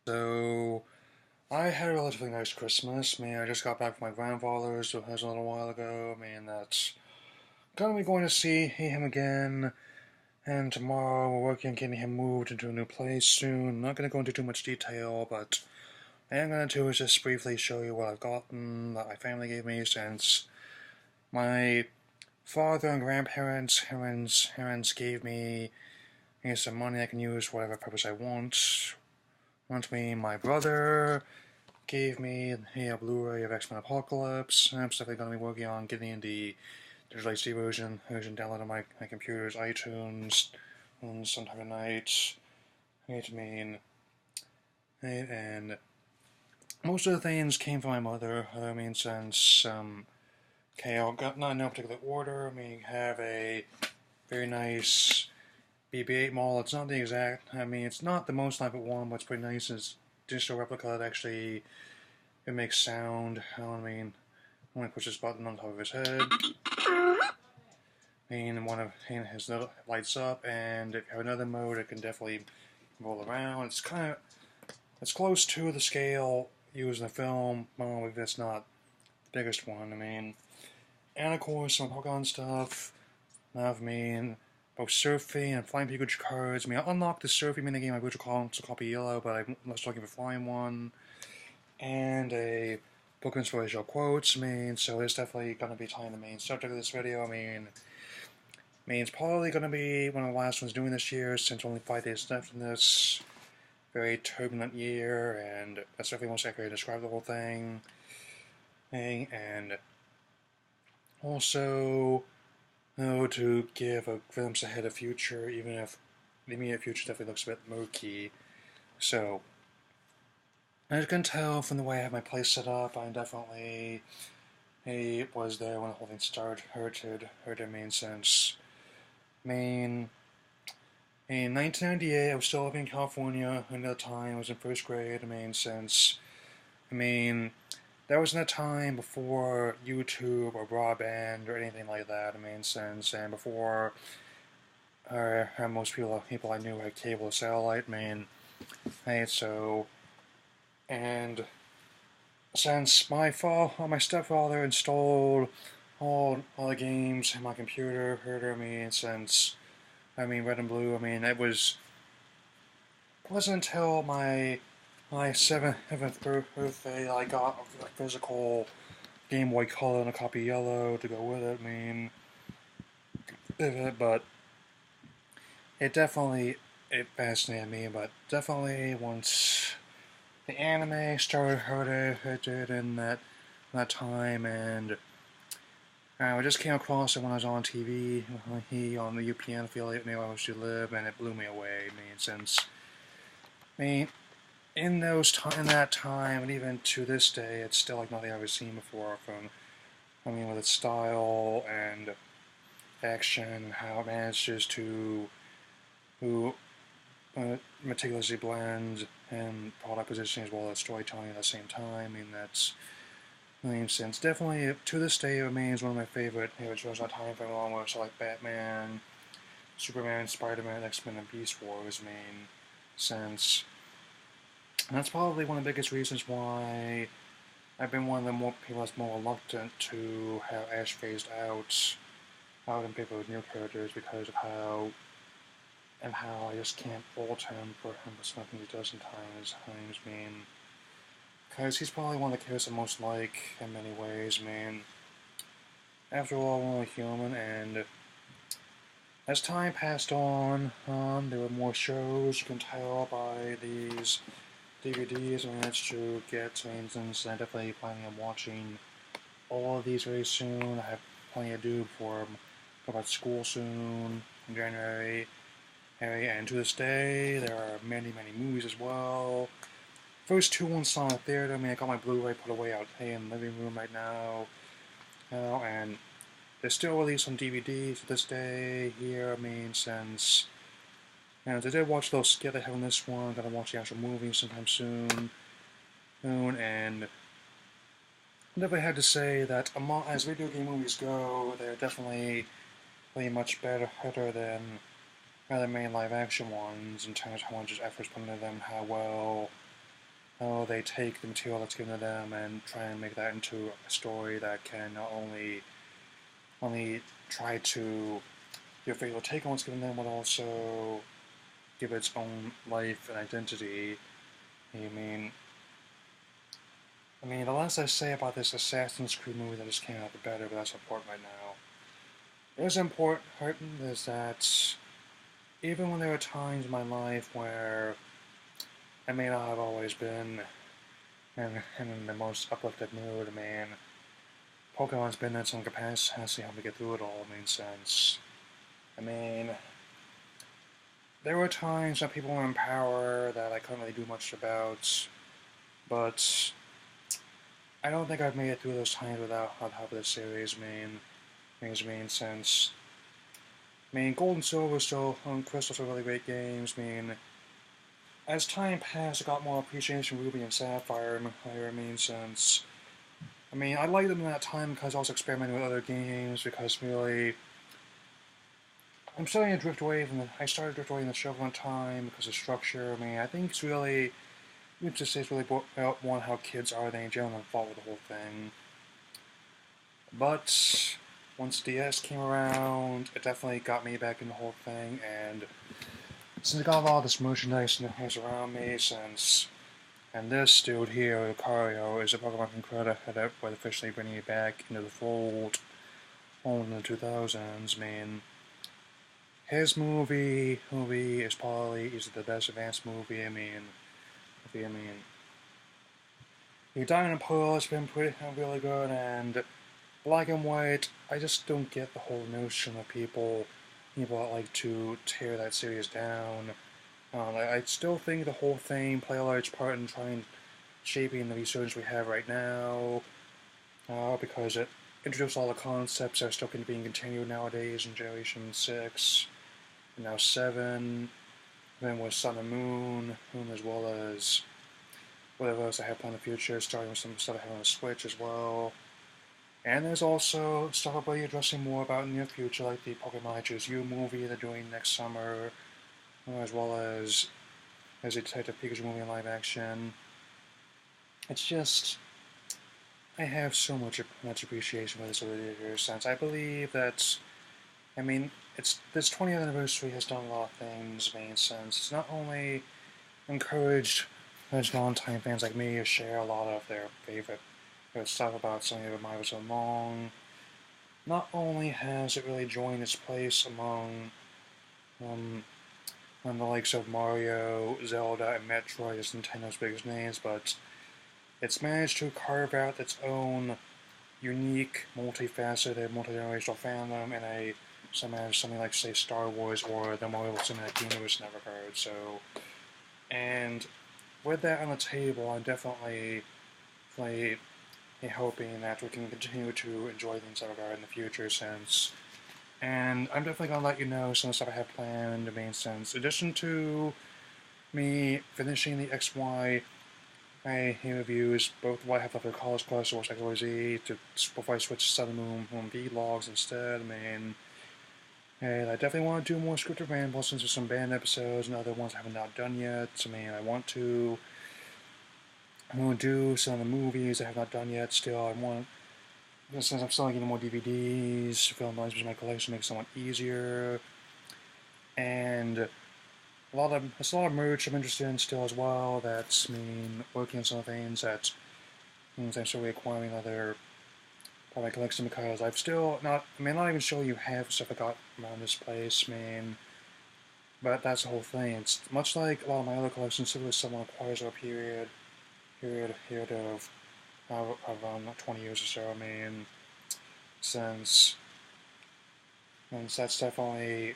So, I had a relatively nice Christmas. I just got back from my grandfather's a little while ago. That's gonna be going to see him again. And tomorrow we're working on getting him moved into a new place soon. I'm not gonna go into too much detail, but what I am gonna do is just briefly show you what I've gotten that my family gave me since my father and grandparents gave me some money I can use for whatever purpose I want. My brother gave me a Blu-ray of X-Men Apocalypse. I'm definitely going to be working on getting the digital HD version downloaded on my computer's iTunes on sometime tonight. And most of the things came from my mother. Since I'll got not in no particular order. Have a very nice BB-8 model. It's not the exact. It's not the most like one, but it's pretty nice. It's digital replica that actually it makes sound. When he pushes this button on top of his head, one of his lights up, and if you have another mode, it can definitely roll around. It's close to the scale used in the film. Well, if it's not the biggest one. And of course some Pokemon stuff. Both surfing and flying Pikachu cards. I unlocked the surfing minigame on Virtual Console copy yellow, but I'm less looking for flying one. And a book inspirational quotes. So it's definitely going to be tying the main subject of this video. It's probably going to be one of the last ones doing this year, since only 5 days left in this very turbulent year, and that's definitely most accurate to describe the whole thing. And also, to give a glimpse ahead of future, even if the immediate future definitely looks a bit murky. So, as you can tell from the way I have my place set up, I definitely was there when the whole thing started. Since in 1998, I was still living in California. And at the time, I was in first grade. That wasn't a time before YouTube or broadband or anything like that. And before most people I knew had cable or satellite. And since my stepfather installed all the games in my computer, since Red and Blue, it wasn't until my 7th birthday I got a physical Game Boy Color and a copy yellow to go with it. But it fascinated me. But definitely once the anime started hurted in that time, and I just came across it when I was on TV, on the UPN affiliate near where I used to live, and it blew me away. In that time, and even to this day, it's still like nothing I've ever seen before. With its style and action, and how it manages to meticulously blend and product positioning as well as storytelling at the same time. Since definitely to this day it remains one of my favorite shows that time frame, along with like Batman, Superman, Spider-Man, X-Men, and Beast Wars. Since and that's probably one of the biggest reasons why I've been one of the people that's more reluctant to have Ash phased out in paper with new characters, because of how I just can't fault him for some things he does in times. Because he's probably one of the characters I most like in many ways. After all, we're only human, and as time passed on, there were more shows. You can tell by these DVDs I managed to get. Since I'm definitely planning on watching all of these very soon. I have plenty to do before I go back to school soon in January. And to this day, there are many movies as well. First two ones saw in the theater. I got my Blu-ray put away out in the living room right now. And they're still released on DVDs to this day here. Since I did watch those skit they have on this one. I'm gonna watch the actual movie sometime soon. And I definitely had to say that as video game movies go, they're definitely much better than other main live action ones in terms of how much effort is put into them, how well how they take the material that's given to them and try and make that into a story that can not only try to give a faithful take on what's given them, but also give its own life and identity. I mean, the less I say about this Assassin's Creed movie that just came out, the better, but that's important right now. It is important is that even when there were times in my life where I may not have always been in the most uplifted mood, Pokemon's been in some capacity helped me get through it all, since, there were times that people were in power that I couldn't really do much about, but I don't think I've made it through those times without the help of this series, since, Gold and Silver still, Crystal are really great games, as time passed, I got more appreciation for Ruby and Sapphire, since, I liked them in that time because I was experimenting with other games, because really, I'm starting to drift away from I started to drift away from the show one time because of structure. I think it's really, you just say it's really about one, how kids are, they in general, and follow the whole thing. But once DS came around, it definitely got me back in the whole thing, and since I got all this merchandise and things around me, and this dude here, Lucario, is a Pokemon from Crota that would officially bring me back into the fold in the 2000s, his movie is probably the best advanced movie. He Diamond and Pearl has been really good, and Black and White, I just don't get the whole notion of people that like to tear that series down. I still think the whole thing played a large part in trying shaping the resurgence we have right now, because it introduced all the concepts that are still being continued nowadays in Generation 6. Now 7, then with Sun and Moon, as well as whatever else I have planned in the future, starting with some stuff I have on the Switch as well. And there's also stuff I'll be addressing more about in the near future, like the Pokemon I Choose You movie they're doing next summer, as well as a Detective Pikachu movie in live action. It's just, I have so much appreciation for this over the years, since I believe that, this 20th anniversary has done a lot of things, since it's not only encouraged those long-time fans like me to share a lot of their favorite stuff about something they've admired so long, not only has it really joined its place among the likes of Mario, Zelda, and Metroid as Nintendo's biggest names, but it's managed to carve out its own unique, multifaceted, multi-generational fandom in something like, say, Star Wars or the Marvel Cinematic Universe in that regard. So, and with that on the table, I'm definitely hoping that we can continue to enjoy things in that regard in the future, and I'm definitely going to let you know some stuff I have planned, since in addition to me finishing the XY reviews, both what I have left for College Quest or XYZ, before I switch to Sun Moon vlogs instead, and I definitely want to do more scripted rambles since there's some band episodes and other ones I haven't not done yet. I'm going to do some of the movies I have not done yet still. Since I'm still getting more DVDs, film lines with my collection makes it somewhat easier. And there's a lot of merch I'm interested in still as well. That's working on some things that means I'm still acquiring other part of my collection, because I've still not even sure you have stuff I got around this place, but that's the whole thing. It's much like a lot of my other collections, simply someone acquires over a period of around 20 years or so, since that's definitely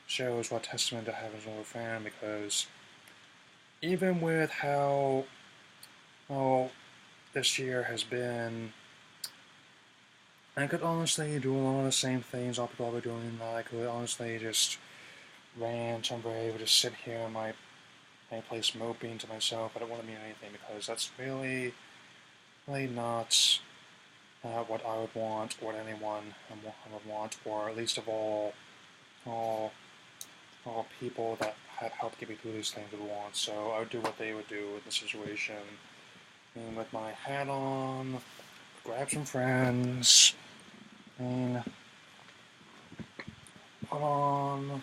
shows what testament to have as an old fan, because even with how this year has been, I could honestly do a lot of the same things all people are doing. I could honestly just rant and rave, or just sit here in my place moping to myself. I don't want to mean anything, because that's really not what I would want, or what anyone would want, or at least of all people that help get me through these things would want. So I would do what they would do in the situation. And with my hat on, grab some friends, and put on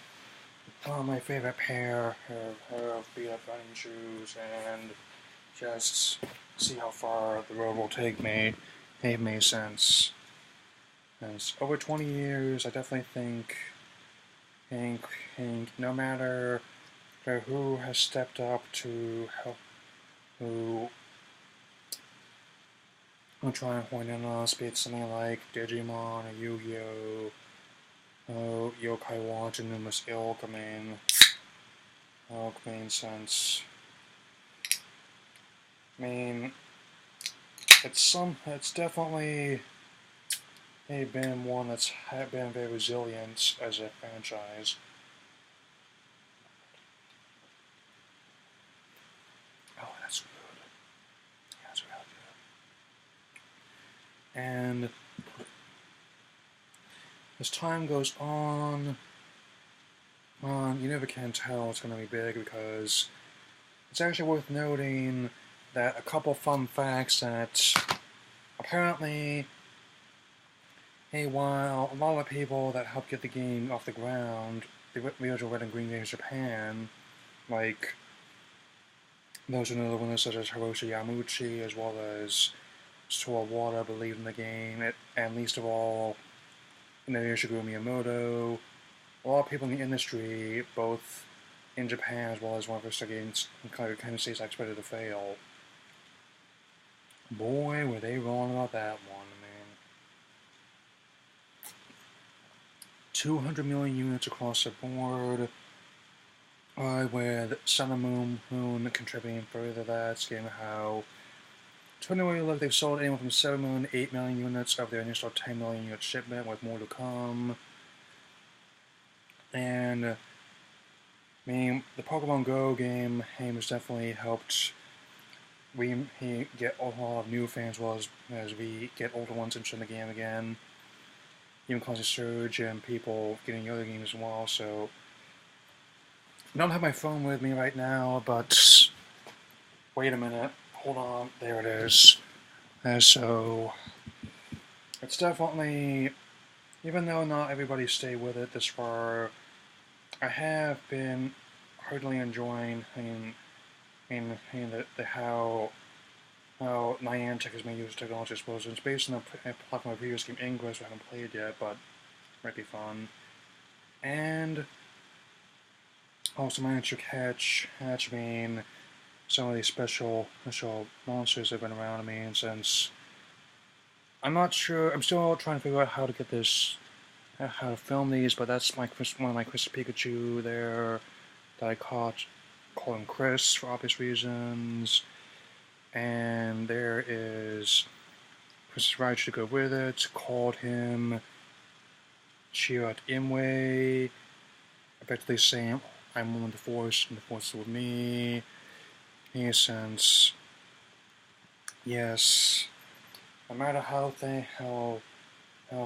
my favorite pair of beat-up running shoes, and just see how far the road will take me. It made sense. And over 20 years, I definitely think no matter who has stepped up to help, who try and point in on us, be it something like Digimon or Yu-Gi-Oh! Yokai Watch and numerous ilk, since it's definitely been one that's been very resilient as a franchise. Oh, that's good. Yeah, that's really good. And as time goes on, you never can tell it's going to be big, because it's actually worth noting that a couple fun facts that apparently, while a lot of people that helped get the game off the ground, the original Red and Green games in Japan, like those are notable winners such as Hiroshi Yamauchi, as well as Sawawara, believed in the game, and least of all, Shigeru Miyamoto. A lot of people in the industry, both in Japan as well as one of the games, kind of tendencies I expected to fail. Boy, were they wrong about that one, man. 200 million units across the board, with Sun and Moon contributing further to that, seeing how 20 million look, they've sold anywhere from 7 million to 8 million units of their initial 10 million unit shipment, with more to come. And the Pokemon Go game has definitely helped get a lot of new fans, as well as we get older ones interested in the game again. Even causing a surge and people getting the other games as well. So I don't have my phone with me right now, but wait a minute, hold on, there it is. And so it's definitely, even though not everybody stayed with it this far, I have been heartily enjoying how Niantic has made use of technology. I suppose it's based on the plot of my previous game Ingress, I haven't played yet, but might be fun. And also managed to catch some of these special monsters that have been around since I'm not sure. I'm still trying to figure out how to get this, how to film these. But that's one of my Chris Pikachu there that I caught. Call him Chris for obvious reasons. And there is Chris's Raichu to go with it. Called him Chirat Imwe. Effectively saying, I'm one with the Force, and the Force is with me. In a sense, yes, no matter how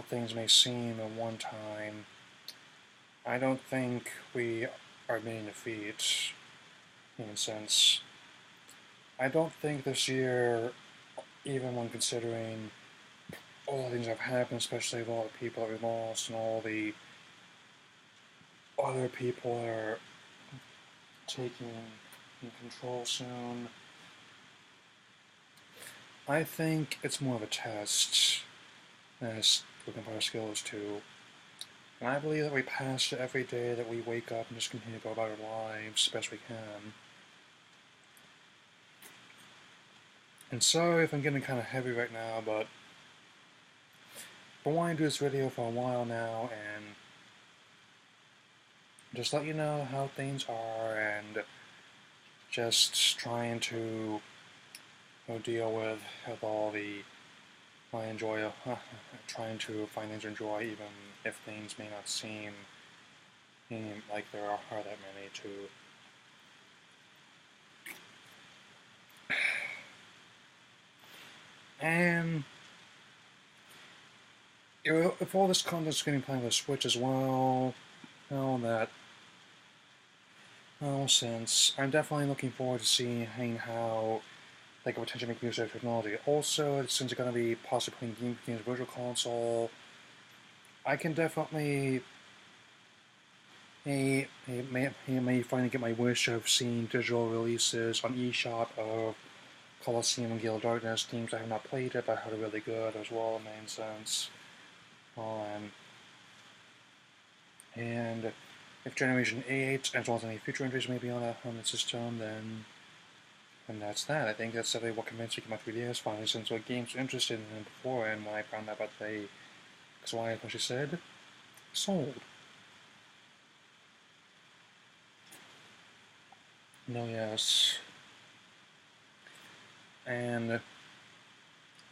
things may seem at one time, I don't think we are admitting defeat. In a sense, I don't think this year, even when considering all the things that have happened, especially with all the people that we lost and all the other people that are taking in control soon, I think it's more of a test as we compare our skills to. And I believe that we pass it every day that we wake up and just continue to go about our lives as best we can. And sorry if I'm getting kind of heavy right now, but I've been wanting to do this video for a while now, and just let you know how things are, and just trying to deal with all the trying to find things to enjoy, even if things may not seem like there are that many to. And if all this content's getting playing with the Switch as well, that Well, since I'm definitely looking forward to seeing how they could potentially make use of technology. Also, since it's going to be possibly playing games virtual console, I can definitely may finally get my wish of seeing digital releases on eShop of Colosseum and Guild Darkness games I have not played it, but I heard are really good as well in main sense. And if Generation 8, as well as any future entries may be on the system, then that's that. I think that's definitely what convinced me to get my 3DS finally, since what games were interested in before, and when I found out about the XY, as she said, sold. No, yes. And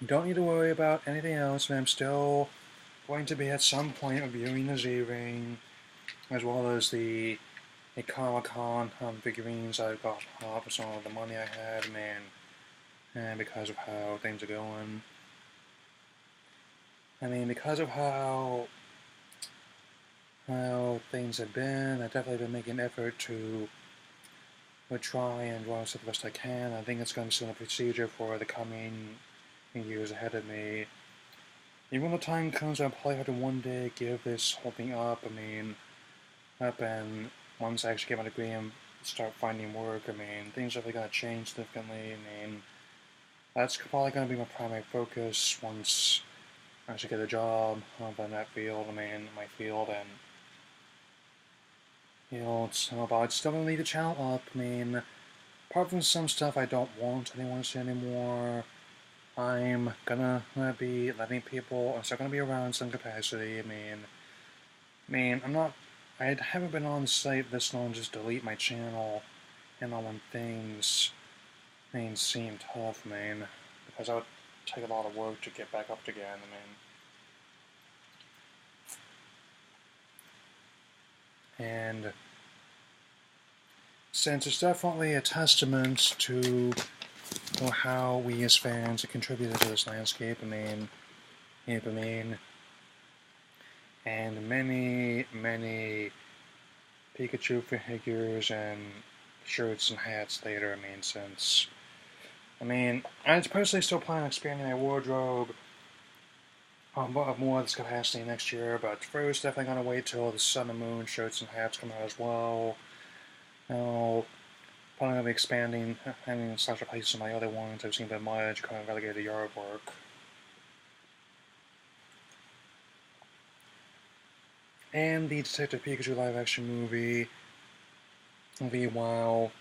you don't need to worry about anything else, and I'm still going to be at some point reviewing the Z-Ring, as well as the Comic-Con figurines I got for some of the money I had, man, and because of how things are going. I mean, because of how things have been, I've definitely been making an effort to try and draw as the best I can. I think it's going to be still a procedure for the coming years ahead of me. Even when the time comes, I'll probably have to one day give this whole thing up. I mean, and once I actually get my degree and start finding work, I mean, things are definitely going to change significantly. I mean, that's probably going to be my primary focus once I actually get a job in that field. I mean, my field, and but I'd still gonna leave the channel up. I mean, apart from some stuff I don't want anyone to see anymore, I'm gonna be letting people. I'm still gonna be around in some capacity. I'm not. I haven't been on the site this long just delete my channel, and all when things seem tough, because that would take a lot of work to get back up again. And since it's definitely a testament to how we as fans have contributed to this landscape, and many Pikachu figures and shirts and hats later, since I personally still plan on expanding my wardrobe of more of this capacity next year, but first definitely gonna wait till the Sun and Moon shirts and hats come out as well. Now, probably gonna be expanding and slash replacing my other ones I've seen a bit much, kind of relegated to yard work. And the Detective Pikachu live-action movie, while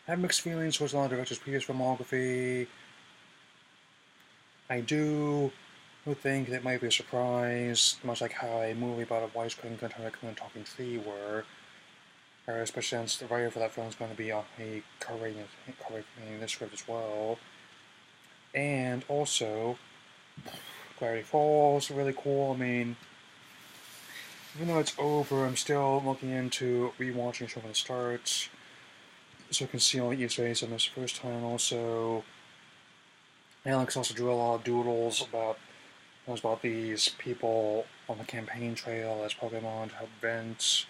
I have mixed feelings towards a lot of directors' previous filmography, I do think that it might be a surprise, much like how a movie about a wisecracking gun talking tree were, especially since the writer for that film is going to be a co-writing the script as well. And also, Gravity Falls, really cool. Even though it's over, I'm still looking into rewatching the show from the start, so I can see all the Easter eggs I missed the first time. Also, Alex also drew a lot of doodles about these people on the campaign trail as Pokémon to help vent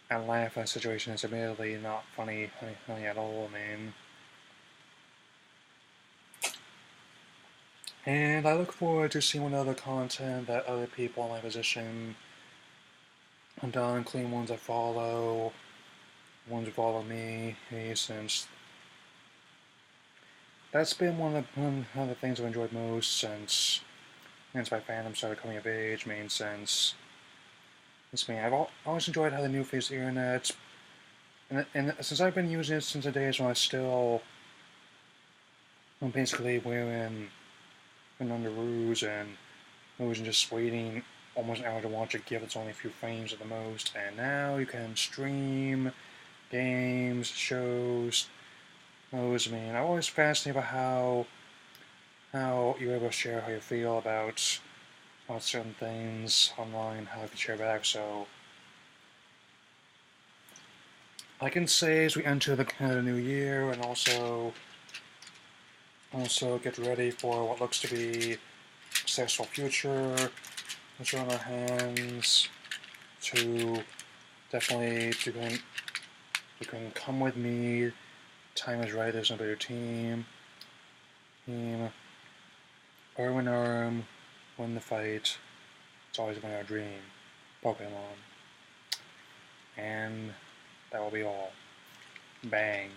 and laugh at a situation that's admittedly not funny at all, And I look forward to seeing what other content that other people in my position have done, including ones I follow, ones who follow me, since that's been one of the things I've enjoyed most since my fandom started coming of age, since I've always enjoyed how the new face of the internet, and since I've been using it since the days when I'm basically wearing underoos and just waiting almost an hour to watch a GIF that's only a few frames at the most, and now you can stream games, shows, those. I'm always fascinated about how you're able to share how you feel about certain things online, how you can share back. So I can say as we enter the new year, and also get ready for what looks to be a successful future, which are in our hands to definitely You can come with me. Time is right. There's no better team. Arm in arm, win the fight. It's always been our dream. Pokemon. And that will be all. Bang.